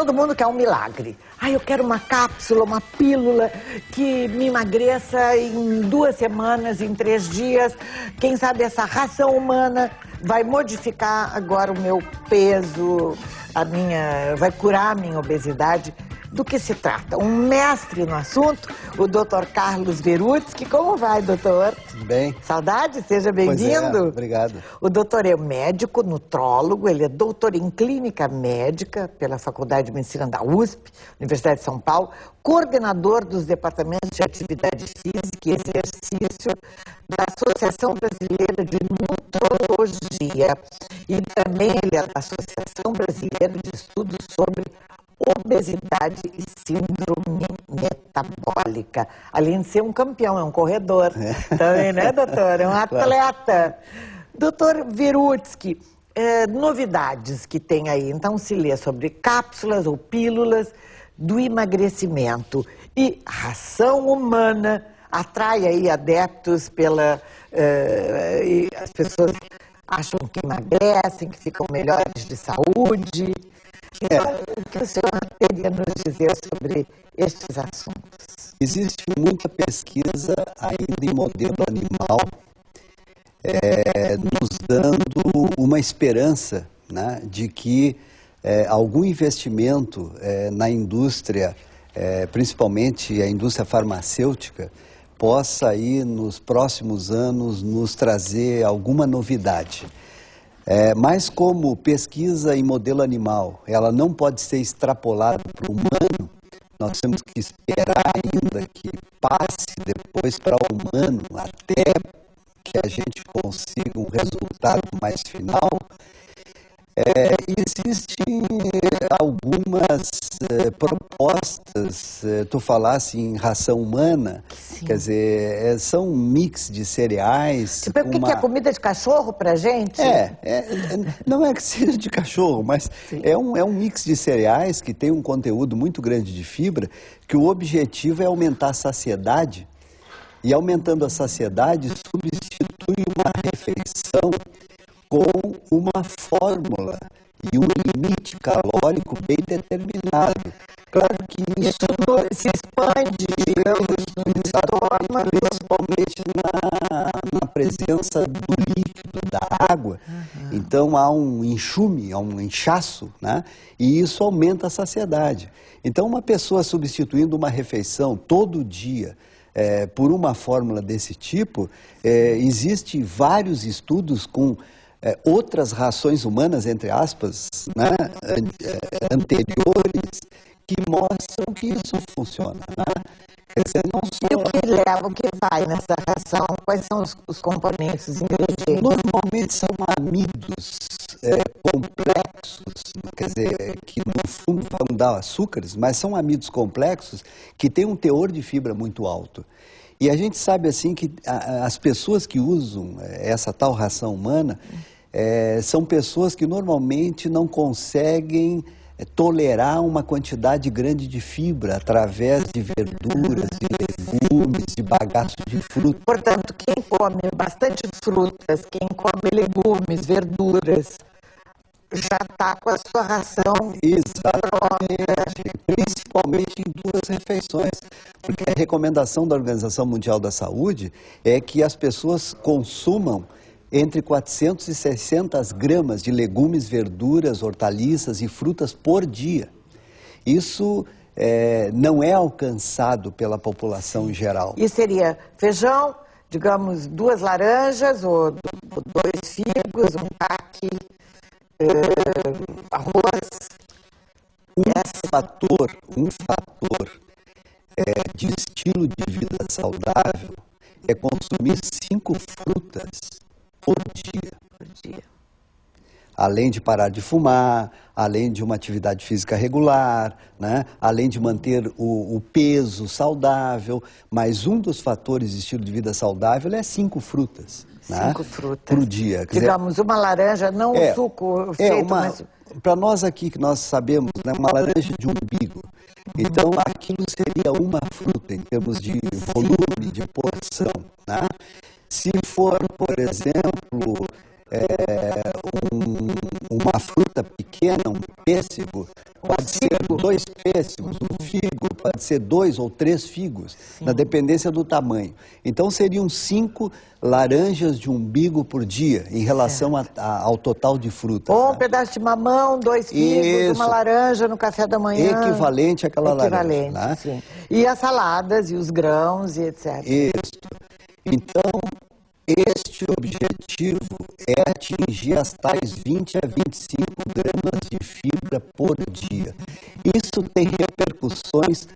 todo mundo quer um milagre. Eu quero uma cápsula, uma pílula que me emagreça em 2 semanas, em 3 dias. Quem sabe essa ração humana vai modificar agora o meu peso, vai curar a minha obesidade. Do que se trata? Um mestre no assunto, o Dr. Carlos Verutsky. Como vai, doutor? Tudo bem. Saudade? Seja bem-vindo. Obrigado. O doutor é médico, nutrólogo, ele é doutor em clínica médica pela Faculdade de Medicina da USP, Universidade de São Paulo, coordenador dos departamentos de atividade física e exercício da Associação Brasileira de Nutrologia e também ele é da Associação Brasileira de Estudos sobre Obesidade e Síndrome Metabólica. Além de ser um campeão, é um corredor. Também, né, doutor? É um atleta. Doutor Verutsky, novidades que tem aí. Então, se lê sobre cápsulas ou pílulas do emagrecimento. E ração humana atrai aí adeptos e as pessoas acham que emagrecem, que ficam melhores de saúde. Então, o que o senhor teria a nos dizer sobre estes assuntos? Existe muita pesquisa ainda em modelo animal, nos dando uma esperança, né, de que algum investimento na indústria, principalmente a indústria farmacêutica, possa aí nos próximos anos nos trazer alguma novidade. Mas como pesquisa em modelo animal, ela não pode ser extrapolada para o humano, nós temos que esperar ainda que passe depois para o humano, até que a gente consiga um resultado mais final. Existem algumas propostas, tu falasse em ração humana. Sim. Quer dizer, são um mix de cereais. Tipo, o que é comida de cachorro pra gente? Não é que seja de cachorro, mas é um mix de cereais que tem um conteúdo muito grande de fibra, que o objetivo é aumentar a saciedade, e aumentando a saciedade substitui uma refeição com uma fórmula e um limite calórico bem determinado. Claro que isso se expande, digamos, principalmente na presença do líquido, da água. Então há um enxume, há um inchaço, né? E isso aumenta a saciedade. Então uma pessoa substituindo uma refeição todo dia por uma fórmula desse tipo, existem vários estudos com outras rações humanas, entre aspas, né, anteriores, que mostram que isso funciona. Né? Quer dizer, não só... E o que leva, o que vai nessa ração? Quais são os componentes, os ingredientes? Normalmente são amidos complexos, quer dizer, que no fundo vão dar açúcares, mas são amidos complexos que têm um teor de fibra muito alto. E a gente sabe assim que as pessoas que usam essa tal ração humana são pessoas que normalmente não conseguem tolerar uma quantidade grande de fibra através de verduras, de legumes, de bagaço de fruta. Portanto, quem come bastante frutas, quem come legumes, verduras, já está com a sua ração. Exatamente, principalmente em 2 refeições, porque a recomendação da Organização Mundial da Saúde é que as pessoas consumam entre 400 e 600 gramas de legumes, verduras, hortaliças e frutas por dia. Isso não é alcançado pela população em geral. E seria feijão, digamos, 2 laranjas ou 2 figos, um caque, arroz. Um fator de estilo de vida saudável é consumir 5 frutas por dia. Além de parar de fumar, além de uma atividade física regular, né? Além de manter o peso saudável, mas um dos fatores de estilo de vida saudável é 5 frutas. 5 frutas. Por dia. Digamos, uma laranja, não o suco feito, mas... Para nós aqui, que nós sabemos, né, uma laranja de umbigo. Então, aquilo seria uma fruta em termos de volume, de porção. Né? Se for, por exemplo, uma fruta pequena, pequena, um pêssego, pode ser 2 pêssegos, um figo, pode ser 2 ou 3 figos, na dependência do tamanho. Então seriam 5 laranjas de umbigo por dia, em relação ao total de frutas. Ou um pedaço de mamão, 2 figos, uma laranja no café da manhã. Equivalente àquela laranja. Né? Sim. E as saladas, e os grãos, e etc. Isso. Então, este objetivo é atingir as tais 20 a 25 gramas de fibra por dia. Isso tem repercussões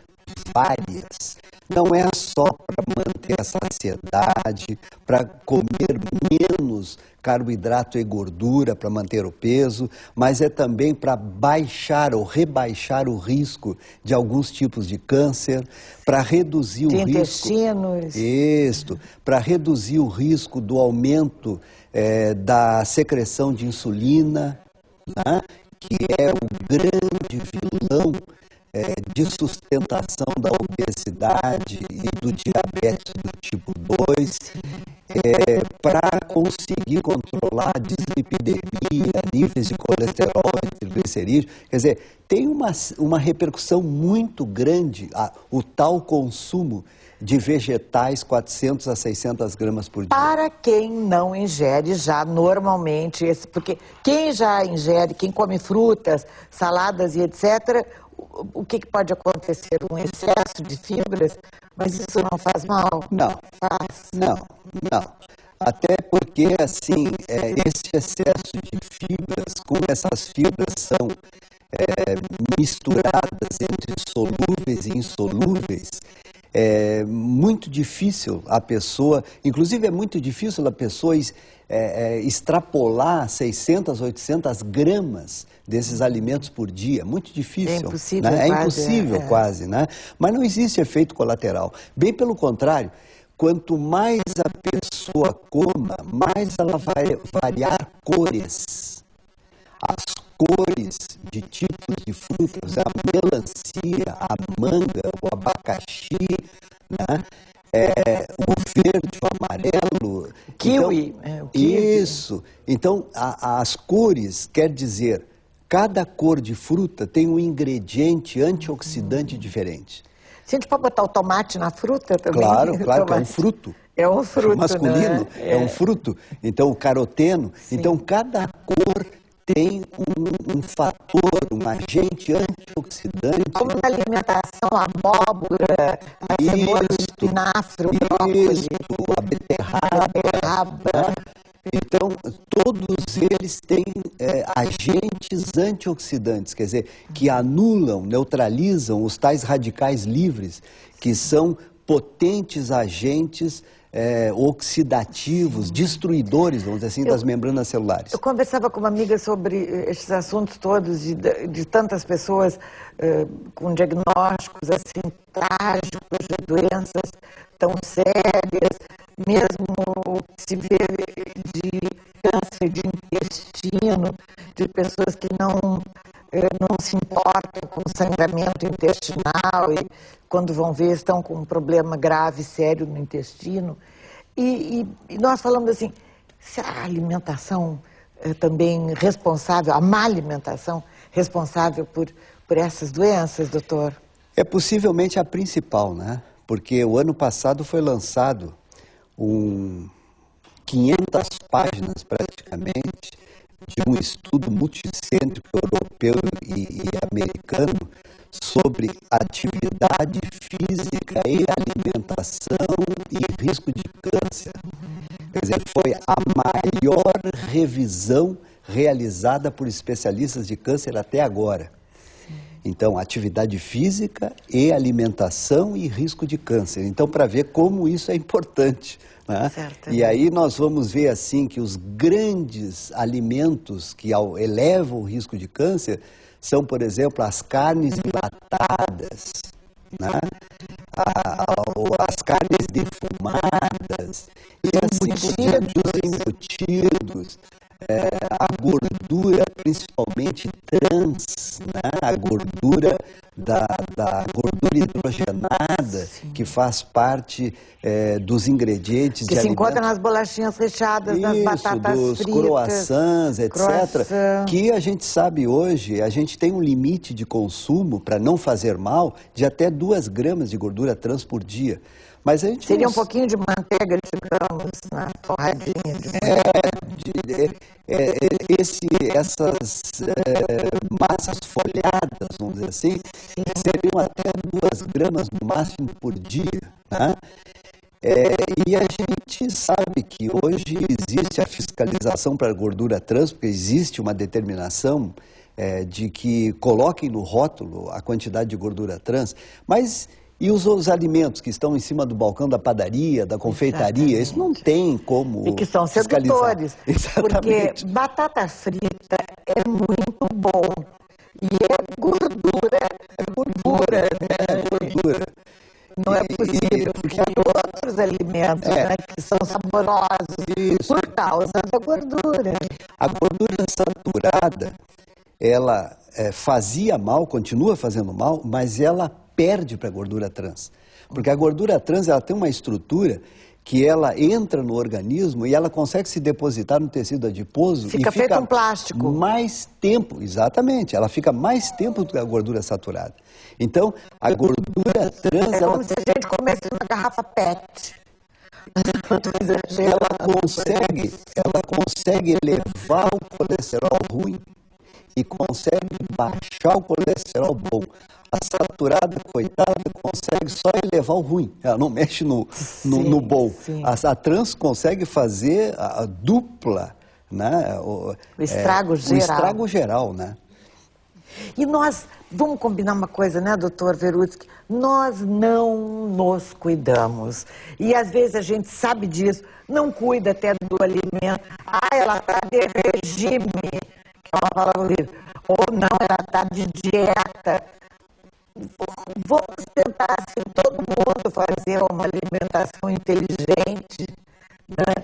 várias. Não é só para manter a saciedade, para comer menos carboidrato e gordura, para manter o peso, mas é também para baixar ou rebaixar o risco de alguns tipos de câncer, para reduzir o risco... intestinos. Isso, para reduzir o risco do aumento da secreção de insulina, né, que é o grande vilão de sustentação da obesidade e do diabetes do tipo 2, para conseguir controlar a dislipidemia, níveis de colesterol e triglicerídeos. Quer dizer, tem uma repercussão muito grande o tal consumo de vegetais 400 a 600 gramas por dia. Para quem não ingere já normalmente, porque quem já ingere, quem come frutas, saladas e etc., o que pode acontecer? Um excesso de fibras, mas isso não faz mal? Não, faz. Não. Até porque, assim, esse excesso de fibras, como essas fibras são misturadas entre solúveis e insolúveis, é muito difícil a pessoa, inclusive é muito difícil a pessoa extrapolar 600, 800 gramas desses alimentos por dia. Muito difícil. É impossível, né? quase. É impossível quase, né? Mas não existe efeito colateral. Bem pelo contrário, quanto mais a pessoa coma, mais ela vai variar cores. As cores de tipos de frutas, a melancia, a manga, o abacaxi, né? O verde, o amarelo. Kiwi. Então, isso. Então, as cores, quer dizer, cada cor de fruta tem um ingrediente antioxidante diferente. Se a gente pode botar o tomate na fruta também? Claro, que é um fruto. É um fruto, masculino, né? é um fruto. Então, o caroteno. Sim. Então, cada cor tem um fator, um agente antioxidante. Como na alimentação, a abóbora, a cebola, o espinafre, o brócolis, a beterraba. Então, todos eles têm agentes antioxidantes, quer dizer, que anulam, neutralizam os tais radicais livres, que são potentes agentes oxidativos, destruidores, vamos dizer assim, das membranas celulares. Eu conversava com uma amiga sobre esses assuntos todos, de tantas pessoas com diagnósticos assim trágicos de doenças tão sérias, mesmo se vê de câncer de intestino, de pessoas que não se importam com sangramento intestinal e quando vão ver estão com um problema grave, sério no intestino. E nós falamos assim, se a alimentação é também responsável, a má alimentação responsável por essas doenças, doutor? É possivelmente a principal, né? Porque o ano passado foi lançado 500 páginas praticamente de um estudo multicêntrico europeu e americano sobre atividade física e alimentação e risco de câncer. Quer dizer, foi a maior revisão realizada por especialistas de câncer até agora. Então, atividade física e alimentação e risco de câncer. Então, para ver como isso é importante. Né? E aí nós vamos ver assim que os grandes alimentos que elevam o risco de câncer são, por exemplo, as carnes enlatadas, né? As carnes defumadas, e assim, os embutidos, a gordura, principalmente trans, né? A gordura da gordura hidrogenada, Sim. que faz parte dos ingredientes que de se alimentos. encontra nas bolachinhas recheadas, nas batatas dos fritas, croissants, etc. croissant. Que a gente sabe hoje, a gente tem um limite de consumo, para não fazer mal, de até 2 gramas de gordura trans por dia. Mas a gente Seria não... um pouquinho de manteiga, digamos, na torradinha. Essas massas folhadas, vamos dizer assim, seriam até 2 gramas no máximo por dia, né? E a gente sabe que hoje existe a fiscalização para a gordura trans, porque existe uma determinação de que coloquem no rótulo a quantidade de gordura trans, mas e os alimentos que estão em cima do balcão da padaria, da confeitaria, isso não tem como E que são fiscalizar. sedutores, Exatamente. porque batata frita é muito bom e é gordura, né? É gordura. Não é possível, porque há outros alimentos né, que são saborosos por causa da gordura. A gordura saturada, ela fazia mal, continua fazendo mal, mas ela perde para a gordura trans. Porque a gordura trans ela tem uma estrutura que ela entra no organismo e ela consegue se depositar no tecido adiposo Fica e feito um plástico. Mais tempo, exatamente, ela fica mais tempo do que a gordura saturada. Então, a gordura trans... É como se a gente comesse uma garrafa PET. Ela consegue elevar o colesterol ruim e consegue baixar o colesterol bom. A saturada, coitada, consegue só elevar o ruim. Ela não mexe no bom. A trans consegue fazer a dupla, né? O estrago geral. O estrago geral, né? E nós, vamos combinar uma coisa, né, doutor Verutsky? Nós não nos cuidamos. E às vezes a gente sabe disso, não cuida até do alimento. Ah, ela está de regime, que é uma palavra horrível. Ou não, ela está de dieta. Vamos tentar, assim, todo mundo fazer uma alimentação inteligente, né?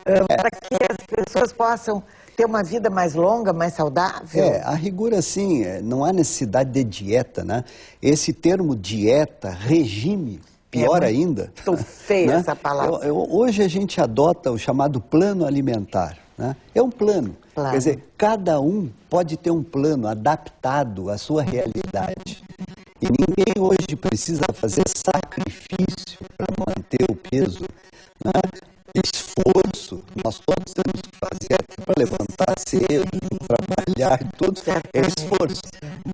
Para que as pessoas possam ter uma vida mais longa, mais saudável. A rigor, assim, não há necessidade de dieta, né? Esse termo dieta, regime, pior ainda. Estou feia né? essa palavra. Hoje a gente adota o chamado plano alimentar, né? É um plano. Claro. Quer dizer, cada um pode ter um plano adaptado à sua realidade. E ninguém hoje precisa fazer sacrifício para manter o peso, né? Esforço, nós todos temos que fazer até para levantar cedo, trabalhar, tudo é esforço.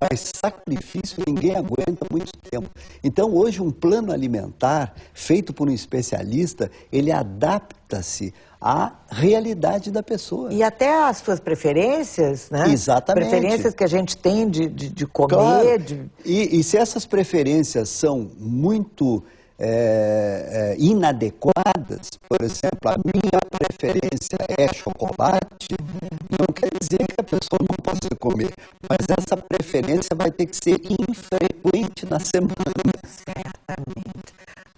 Mas sacrifício ninguém aguenta muito tempo. Então hoje um plano alimentar feito por um especialista, ele adapta-se à realidade da pessoa. E até às suas preferências, né? Exatamente. Preferências que a gente tem de comer. Claro. E se essas preferências são muito inadequadas, por exemplo, a minha preferência é chocolate, não quer dizer que a pessoa não possa comer, mas essa preferência vai ter que ser infrequente na semana. Certamente.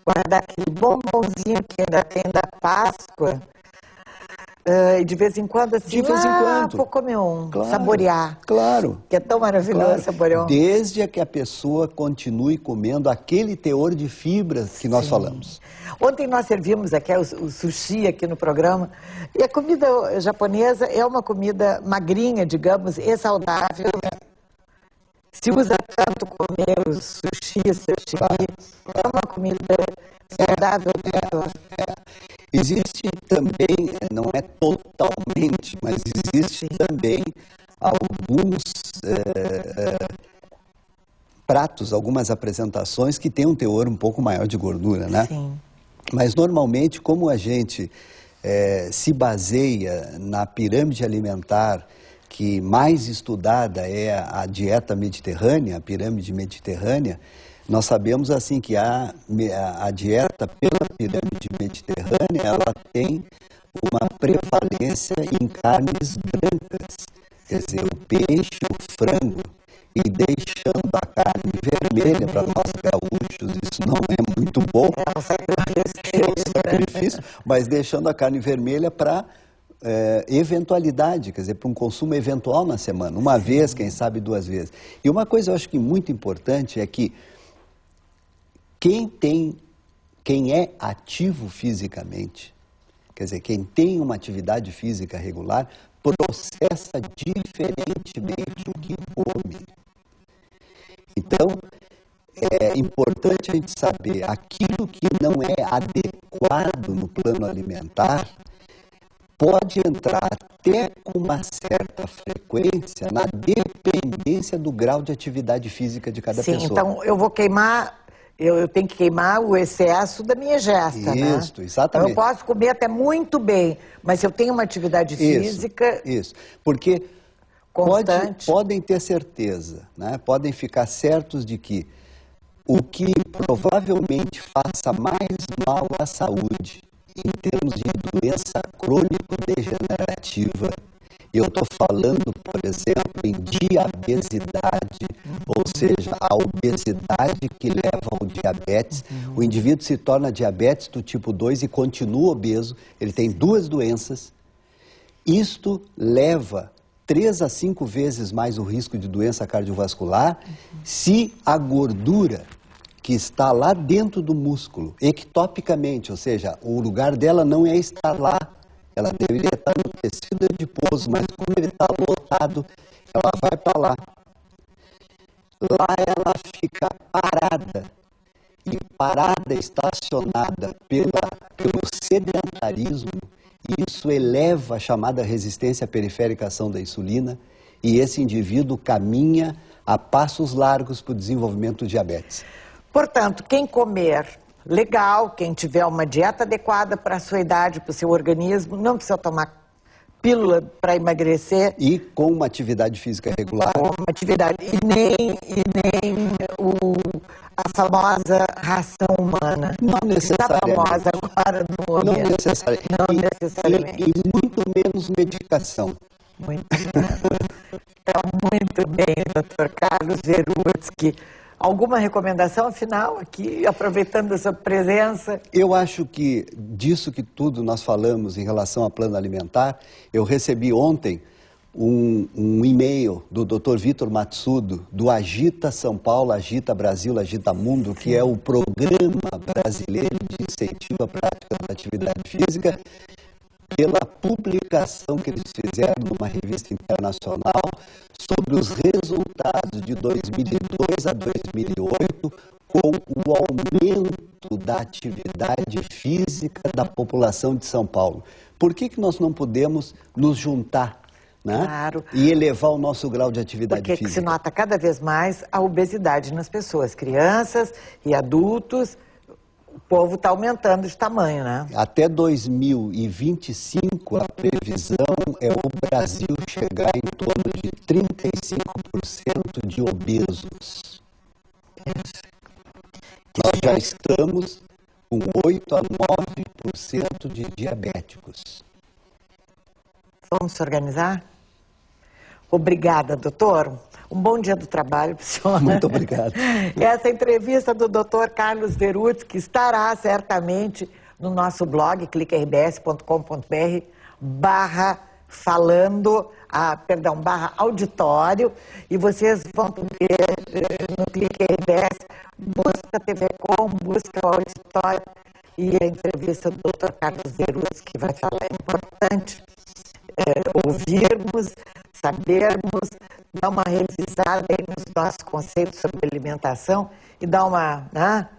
Guardar aquele bombonzinho que ainda tem da Páscoa, e de vez em quando, assim, vou comer um, claro, saborear. Claro. Que é tão maravilhoso saborear um. Desde que a pessoa continue comendo aquele teor de fibras que nós falamos. Ontem nós servimos aqui o sushi aqui no programa, e a comida japonesa é uma comida magrinha, digamos, e saudável. Se usa tanto comer o sushi, sashimi, é uma comida saudável. Existe também, não é totalmente, mas existe também alguns pratos, algumas apresentações que têm um teor um pouco maior de gordura, né? Sim. Mas normalmente, como a gente se baseia na pirâmide alimentar que mais estudada é a dieta mediterrânea, a pirâmide mediterrânea, nós sabemos assim que a dieta pela pirâmide mediterrânea, ela tem uma prevalência em carnes brancas, quer dizer, o peixe, o frango, e deixando a carne vermelha para nós gaúchos, isso não é muito bom, é um sacrifício, mas deixando a carne vermelha para eventualidade, quer dizer, para um consumo eventual na semana, uma vez, quem sabe 2 vezes. E uma coisa eu acho que muito importante é que quem é ativo fisicamente, quer dizer, quem tem uma atividade física regular, processa diferentemente o que come. Então, é importante a gente saber aquilo que não é adequado no plano alimentar pode entrar até com uma certa frequência na dependência do grau de atividade física de cada pessoa. Sim, então eu vou queimar, eu tenho que queimar o excesso da minha ingesta, né? Isso, exatamente. Então, eu posso comer até muito bem, mas se eu tenho uma atividade física... Isso, porque podem ter certeza, né? Podem ficar certos de que o que provavelmente faça mais mal à saúde, em termos de doença crônico-degenerativa, eu estou falando, por exemplo, em diabesidade, ou seja, a obesidade que leva ao diabetes. O indivíduo se torna diabetes do tipo 2 e continua obeso, ele tem 2 doenças. Isto leva 3 a 5 vezes mais o risco de doença cardiovascular se a gordura que está lá dentro do músculo, ectopicamente, ou seja, o lugar dela não é estar lá, ela deveria estar no tecido adiposo, mas como ele está lotado, ela vai para lá. Lá ela fica parada, e parada, estacionada pelo sedentarismo, e isso eleva a chamada resistência periférica à ação da insulina, e esse indivíduo caminha a passos largos para o desenvolvimento do diabetes. Portanto, quem comer legal, quem tiver uma dieta adequada para a sua idade, para o seu organismo, não precisa tomar pílula para emagrecer. E com uma atividade física regular. Com uma atividade, e nem a famosa ração humana. Não necessariamente. Está famosa agora no momento. Não necessariamente. Não necessariamente. E muito menos medicação. Muito menos. Então, muito bem, Dr. Carlos Verutsky. Alguma recomendação final aqui, aproveitando a sua presença? Eu acho que disso que tudo nós falamos em relação ao plano alimentar, eu recebi ontem um e-mail do Dr. Vitor Matsudo, do Agita São Paulo, Agita Brasil, Agita Mundo, que é o programa brasileiro de incentivo à prática da atividade física, pela publicação que eles fizeram numa revista internacional sobre os resultados de 2002 a 2008 com o aumento da atividade física da população de São Paulo. Por que nós não podemos nos juntar, né? Claro. E elevar o nosso grau de atividade física? Porque se nota cada vez mais a obesidade nas pessoas, crianças e adultos. O povo está aumentando de tamanho, né? Até 2025, a previsão é o Brasil chegar em torno de 35% de obesos. Nós já estamos com 8 a 9% de diabéticos. Vamos se organizar? Obrigada, doutor. Um bom dia do trabalho para o senhor. Muito obrigado. Essa entrevista do Dr. Carlos Verutsky que estará certamente no nosso blog, cliquerbs.com.br/auditório, e vocês vão poder, no Clique RBS, busca TV Com, busca o auditório, e a entrevista do Dr. Carlos Verutsky, que vai falar, é importante ouvirmos, sabermos, dar uma revisada aí nos nossos conceitos sobre alimentação e dar uma, né?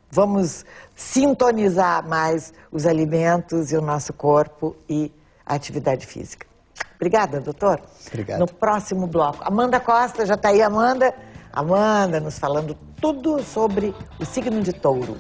Vamos sintonizar mais os alimentos e o nosso corpo e a atividade física. Obrigada, doutor. Obrigado. No próximo bloco, Amanda Costa, já está aí, Amanda? Amanda nos falando tudo sobre o signo de Touro.